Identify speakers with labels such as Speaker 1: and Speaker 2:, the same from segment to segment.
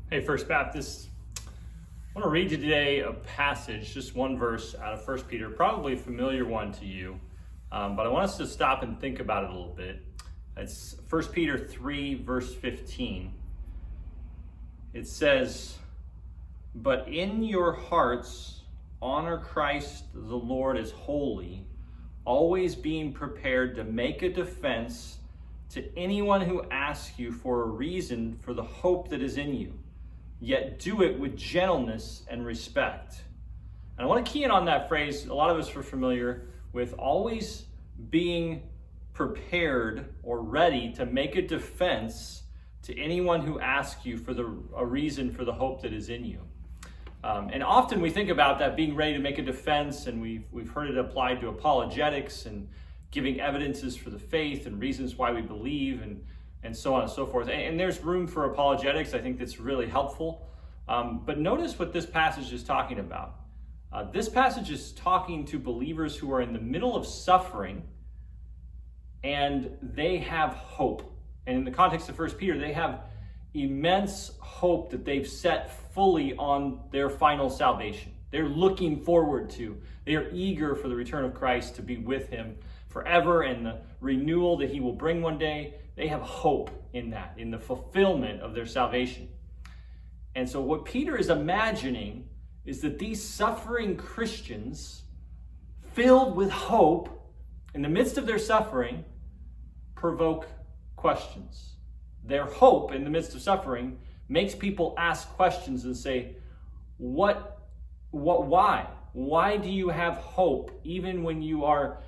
Speaker 1: Hey, First Baptist, I want to read you today a passage, just one verse out of First Peter, probably a familiar one to you, but I want us to stop and think about it a little bit. It's First Peter 3, verse 15. It says, "But in your hearts honor Christ the Lord as holy, always being prepared to make a defense to anyone who asks you for a reason for the hope that is in you. Yet do it with gentleness and respect." And I want to key in on that phrase. A lot of us are familiar with always being prepared or ready to make a defense to anyone who asks you for a reason for the hope that is in you. And often we think about that being ready to make a defense, and we've heard it applied to apologetics and giving evidences for the faith and reasons why we believe and so on and so forth. And there's room for apologetics. I think that's really helpful. But notice what this passage is talking about. This passage is talking to believers who are in the middle of suffering, and they have hope. And in the context of 1 Peter, they have immense hope that they've set fully on their final salvation. They're looking forward to, they are eager for the return of Christ to be with him forever and the renewal that he will bring one day. They have hope in that, in the fulfillment of their salvation. And so what Peter is imagining is that these suffering Christians, filled with hope in the midst of their suffering, provoke questions. Their hope in the midst of suffering makes people ask questions and say, why? Why do you have hope even when you are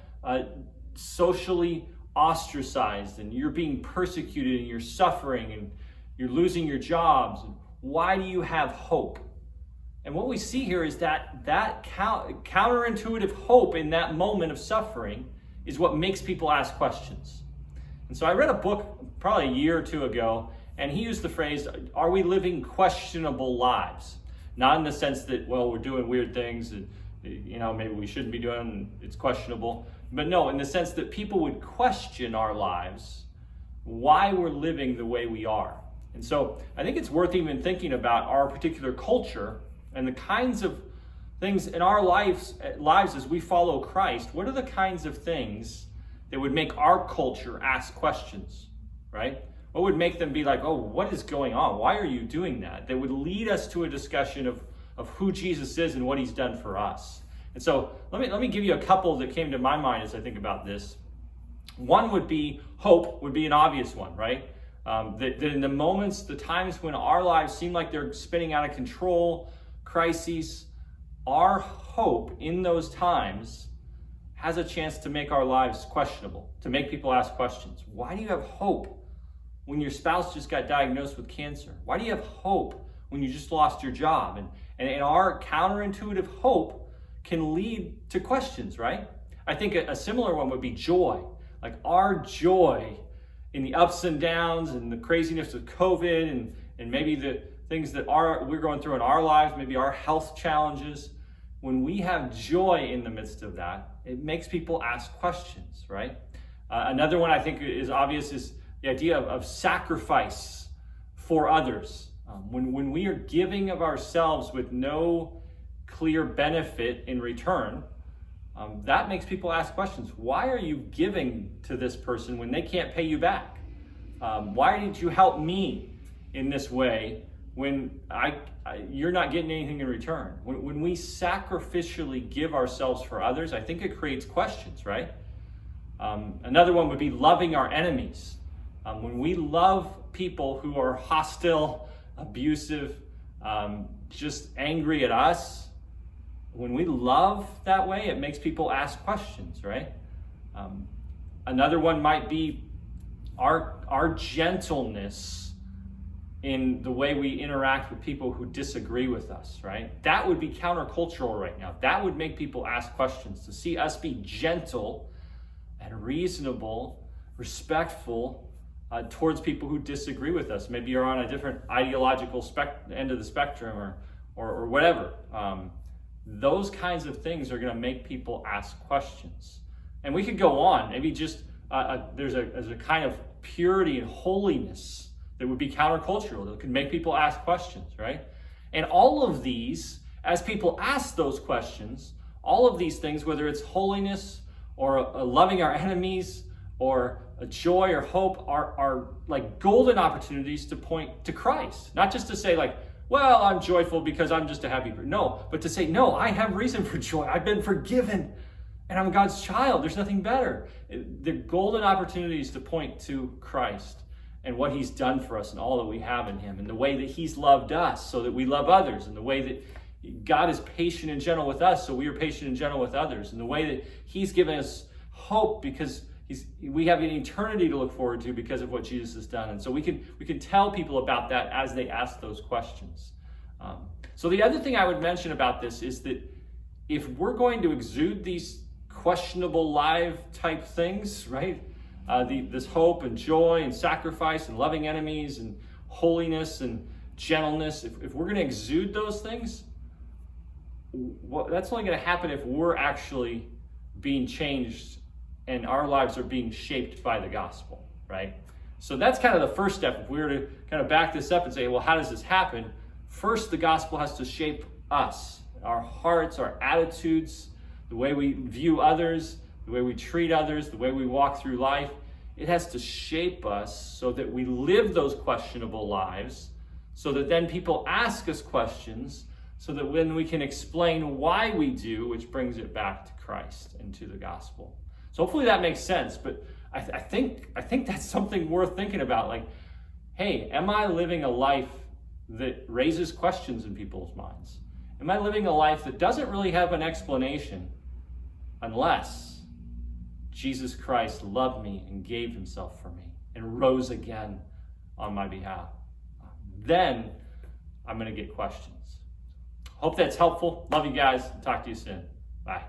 Speaker 1: socially ostracized and you're being persecuted and you're suffering and you're losing your jobs? Why do you have hope? And what we see here is that counterintuitive hope in that moment of suffering is what makes people ask questions. And so I read a book probably a year or two ago, and he used the phrase, "Are we living questionable lives?" Not in the sense that, well, we're doing weird things and maybe we shouldn't be doing, it's questionable. But no, in the sense that people would question our lives, why we're living the way we are. And so I think it's worth even thinking about our particular culture and the kinds of things in our lives as we follow Christ. What are the kinds of things that would make our culture ask questions, right? What would make them be like, oh, what is going on? Why are you doing that? That would lead us to a discussion of who Jesus is and what he's done for us. And so let me give you a couple that came to my mind as I think about this. One would be hope, would be an obvious one, right? That in the moments, the times when our lives seem like they're spinning out of control, crises, our hope in those times has a chance to make our lives questionable, to make people ask questions. Why do you have hope when your spouse just got diagnosed with cancer? Why do you have hope when you just lost your job? And our counterintuitive hope can lead to questions, right? I think a similar one would be joy. Like our joy in the ups and downs and the craziness of COVID and maybe the things that we're going through in our lives, maybe our health challenges. When we have joy in the midst of that, it makes people ask questions, right? Another one I think is obvious is the idea of sacrifice for others. When we are giving of ourselves with no clear benefit in return, that makes people ask questions. Why are you giving to this person when they can't pay you back? Why did you help me in this way when you're not getting anything in return? When we sacrificially give ourselves for others, I think it creates questions, right? Another one would be loving our enemies. When we love people who are hostile, abusive, just angry at us, when we love that way, it makes people ask questions, right? Another one might be our gentleness in the way we interact with people who disagree with us, right? That would be countercultural right now. That would make people ask questions. To see us be gentle and reasonable, respectful towards people who disagree with us. Maybe you're on a different ideological end of the spectrum or whatever. Those kinds of things are going to make people ask questions. And we could go on. Maybe just there's a kind of purity and holiness that would be countercultural, that could make people ask questions, right? And all of these, as people ask those questions, all of these things, whether it's holiness or loving our enemies or a joy or hope, are like golden opportunities to point to Christ. Not just to say like, well, I'm joyful because I'm just a happy person. No, but to say, no, I have reason for joy. I've been forgiven and I'm God's child. There's nothing better. They're golden opportunities to point to Christ and what he's done for us and all that we have in him and the way that he's loved us so that we love others, and the way that God is patient and gentle with us so we are patient and gentle with others, and the way that he's given us hope because we have an eternity to look forward to because of what Jesus has done. And so we can tell people about that as they ask those questions. So the other thing I would mention about this is that if we're going to exude these questionable live type things, right? This hope and joy and sacrifice and loving enemies and holiness and gentleness, if we're going to exude those things, that's only going to happen if we're actually being changed and our lives are being shaped by the gospel, right? So that's kind of the first step. If we were to kind of back this up and say, well, how does this happen? First, the gospel has to shape us, our hearts, our attitudes, the way we view others, the way we treat others, the way we walk through life. It has to shape us so that we live those questionable lives, so that then people ask us questions, so that when we can explain why we do, which brings it back to Christ and to the gospel. So hopefully that makes sense, but I think that's something worth thinking about. Like, hey, am I living a life that raises questions in people's minds? Am I living a life that doesn't really have an explanation unless Jesus Christ loved me and gave himself for me and rose again on my behalf? Then I'm going to get questions. Hope that's helpful. Love you guys. Talk to you soon. Bye.